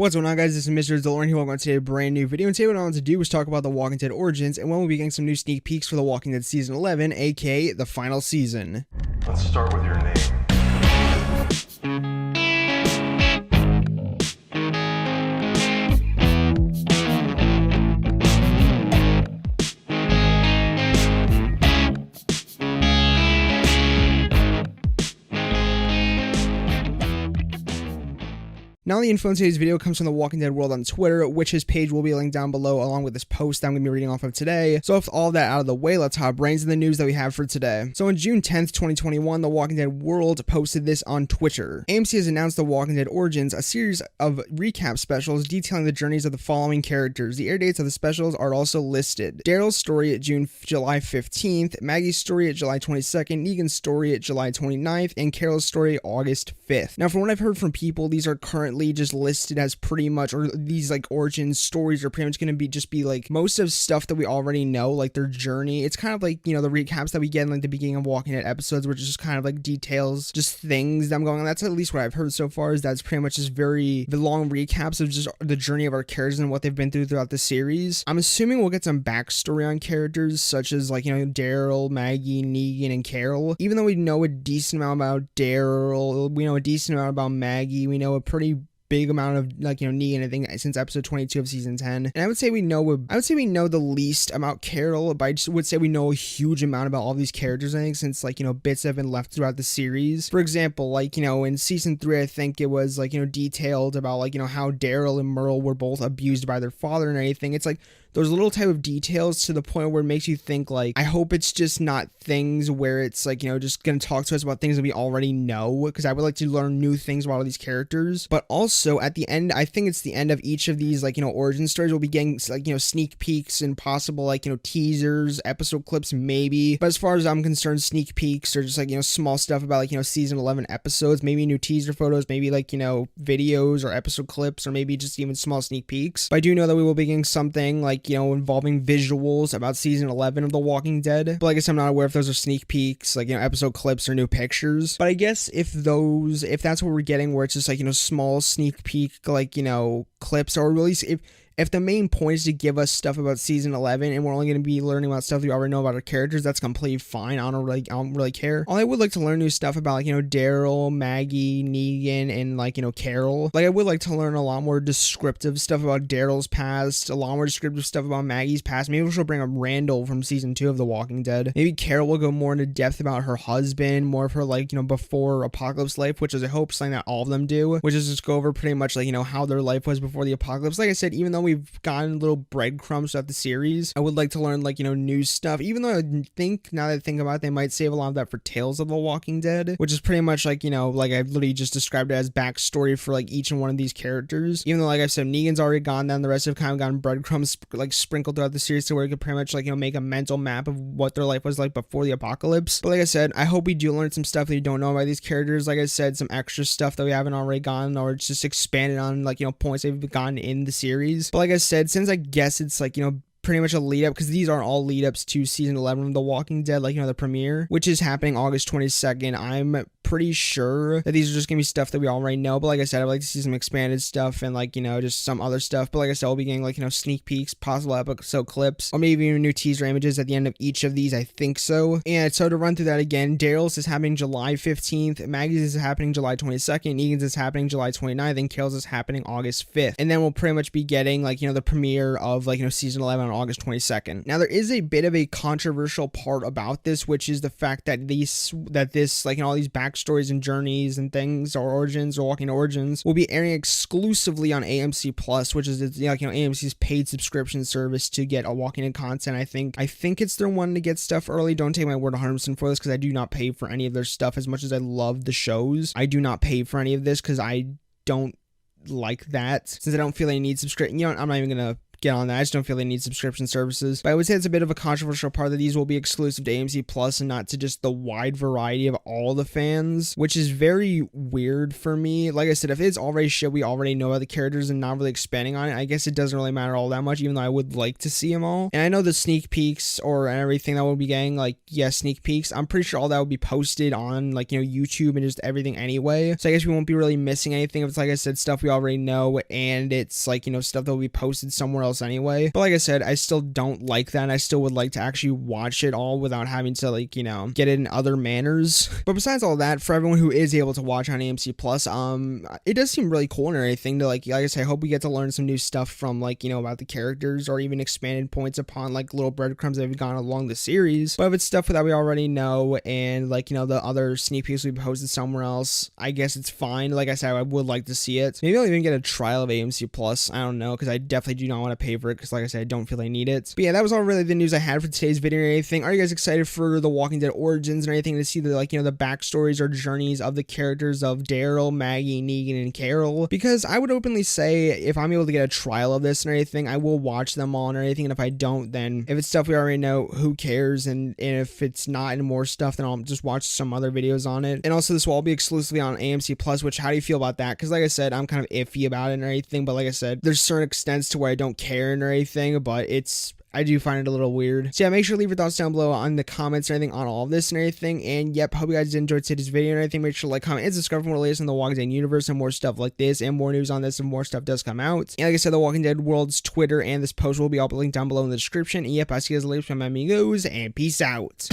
What's going on, guys? This is Mr. DeLorean here. Welcome to today's brand new video. And today what I want to do is talk about The Walking Dead Origins, and when we'll be getting some new sneak peeks for The Walking Dead Season 11, aka the final season. Let's start with your name. Now the info in today's video comes from The Walking Dead World on Twitter, which his page will be linked down below along with this post that I'm going to be reading off of today. So with all that out of the way, let's hop right into the news that we have for today. So on June 10th, 2021, The Walking Dead World posted this on Twitter. AMC has announced The Walking Dead Origins, a series of recap specials detailing the journeys of the following characters. The air dates of the specials are also listed. Daryl's story at July 15th, Maggie's story at July 22nd, Negan's story at July 29th, and Carol's story August 5th. Now from what I've heard from people, these are currently just listed as pretty much, or these like origin stories are pretty much going to be like most of stuff that we already know, like their journey. It's kind of like, you know, the recaps that we get in like the beginning of Walking Dead episodes, which is just kind of like details, just things that I'm going on. That's at least what I've heard so far, is that's pretty much just the long recaps of just the journey of our characters and what they've been through throughout the series. I'm assuming we'll get some backstory on characters such as, like, you know, Daryl, Maggie, Negan, and Carol. Even though we know a decent amount about Daryl, we know a decent amount about Maggie, we know a pretty big amount of, like, you know, Negan, I think, since episode 22 of season 10. And I would say we know the least about Carol, but I just would say we know a huge amount about all these characters, I think, since, like, you know, bits have been left throughout the series. For example, like, you know, in season 3, I think it was, like, you know, detailed about, like, you know, how Daryl and Merle were both abused by their father and anything. It's like those little type of details to the point where it makes you think, like, I hope it's just not things where it's, like, you know, just gonna talk to us about things that we already know, because I would like to learn new things about all these characters. But also at the end, I think it's the end of each of these, like, you know, origin stories, we'll be getting, like, you know, sneak peeks and possible, like, you know, teasers, episode clips maybe. But as far as I'm concerned, sneak peeks or just, like, you know, small stuff about, like, you know, season 11 episodes, maybe new teaser photos, maybe, like, you know, videos or episode clips, or maybe just even small sneak peeks. But I do know that we will be getting something, like, you know, involving visuals about season 11 of The Walking Dead. But like I guess I'm not aware if those are sneak peeks, like, you know, episode clips or new pictures. But I guess if that's what we're getting, where it's just, like, you know, small sneak peek, like, you know, clips, or really if the main point is to give us stuff about season 11 and we're only going to be learning about stuff we already know about our characters, that's completely fine. I don't really care. All I would like to learn new stuff about, like, you know, Daryl, Maggie, Negan, and, like, you know, Carol. Like, I would like to learn a lot more descriptive stuff about Daryl's past, a lot more descriptive stuff about Maggie's past. Maybe she'll bring up Randall from season 2 of The Walking Dead. Maybe Carol will go more into depth about her husband, more of her, like, you know, before apocalypse life, which is, I hope, something that all of them do, which is just go over pretty much, like, you know, how their life was before the apocalypse. Like I said, even though we've gotten little breadcrumbs throughout the series, I would like to learn, like, you know, new stuff, even though I think, now that I think about it, they might save a lot of that for Tales of the Walking Dead, which is pretty much, like, you know, like I've literally just described it as backstory for, like, each and one of these characters. Even though, like I said, Negan's already gone down, the rest have kind of gotten breadcrumbs, like, sprinkled throughout the series to where you could pretty much, like, you know, make a mental map of what their life was like before the apocalypse. But like I said, I hope we do learn some stuff that you don't know about these characters. Like I said, some extra stuff that we haven't already gotten, or it's just expanded on, like, you know, points they've gotten in the series. But like I said, since I guess it's, like, you know, pretty much a lead up, because these are all lead ups to season 11 of The Walking Dead, like, you know, the premiere, which is happening August 22nd. I'm pretty sure that these are just gonna be stuff that we already know, but like I said, I'd like to see some expanded stuff and, like, you know, just some other stuff. But like I said, we'll be getting, like, you know, sneak peeks, possible episode clips, or maybe even new teaser images at the end of each of these. I think so. And so to run through that again, Daryl's is happening July 15th, Maggie's is happening July 22nd, Negan's is happening July 29th, and Carol's is happening August 5th. And then we'll pretty much be getting, like, you know, the premiere of, like, you know, season 11 on August 22nd. Now there is a bit of a controversial part about this, which is the fact that this, like, you know, all these backstories and journeys and things, or origins, or Walking Origins, will be airing exclusively on AMC Plus, which is, you know, AMC's paid subscription service to get a Walking Dead content. I think it's their one to get stuff early. Don't take my word 100% for this, because I do not pay for any of their stuff. As much as I love the shows, I do not pay for any of this, because I don't like that, since I don't feel I need subscription. You know, I'm not even gonna get on that. I just don't feel they need subscription services. But I would say it's a bit of a controversial part that these will be exclusive to AMC Plus and not to just the wide variety of all the fans, which is very weird for me. Like I said, if it's already shit we already know about the characters and not really expanding on it, I guess it doesn't really matter all that much, even though I would like to see them all. And I know the sneak peeks or everything that we'll be getting, like, sneak peeks, I'm pretty sure all that will be posted on, like, YouTube and just everything anyway. So I guess we won't be really missing anything if it's, like I said, stuff we already know and it's, like, stuff that will be posted somewhere else anyway. But like I said, I still don't like that, and I still would like to actually watch it all without having to, like, get it in other manners. But besides all that, for everyone who is able to watch on AMC Plus, it does seem really cool and everything to, like I said, I hope we get to learn some new stuff from, like, about the characters, or even expanded points upon, like, little breadcrumbs that have gone along the series. But if it's stuff that we already know and, like, the other sneak peeks we posted somewhere else, I guess it's fine. Like I said, I would like to see it. Maybe I'll even get a trial of AMC Plus. I don't know, because I definitely do not want to pay for it, because like I said, I don't feel I need it. But yeah, that was all really the news I had for today's video or anything. Are you guys excited for The Walking Dead Origins and anything, to see the, like, the backstories or journeys of the characters of Daryl, Maggie, Negan, and Carol? Because I would openly say, if I'm able to get a trial of this and everything, I will watch them all and everything. And if I don't, then if it's stuff we already know, who cares? And if it's not and more stuff, then I'll just watch some other videos on it. And also, this will all be exclusively on AMC Plus, which, how do you feel about that? Because like I said, I'm kind of iffy about it and everything, but like I said, there's certain extents to where I don't care and everything, but I do find it a little weird. So yeah, make sure to leave your thoughts down below on the comments and everything on all of this and everything. And yep, hope you guys did enjoy today's video and everything. Make sure to like, comment, and subscribe for more latest in the Walking Dead universe and more stuff like this, and more news on this and more stuff does come out. And like I said, the Walking Dead World's Twitter and this post will be all linked down below in the description. And yep, I'll see you guys later, my amigos, and peace out.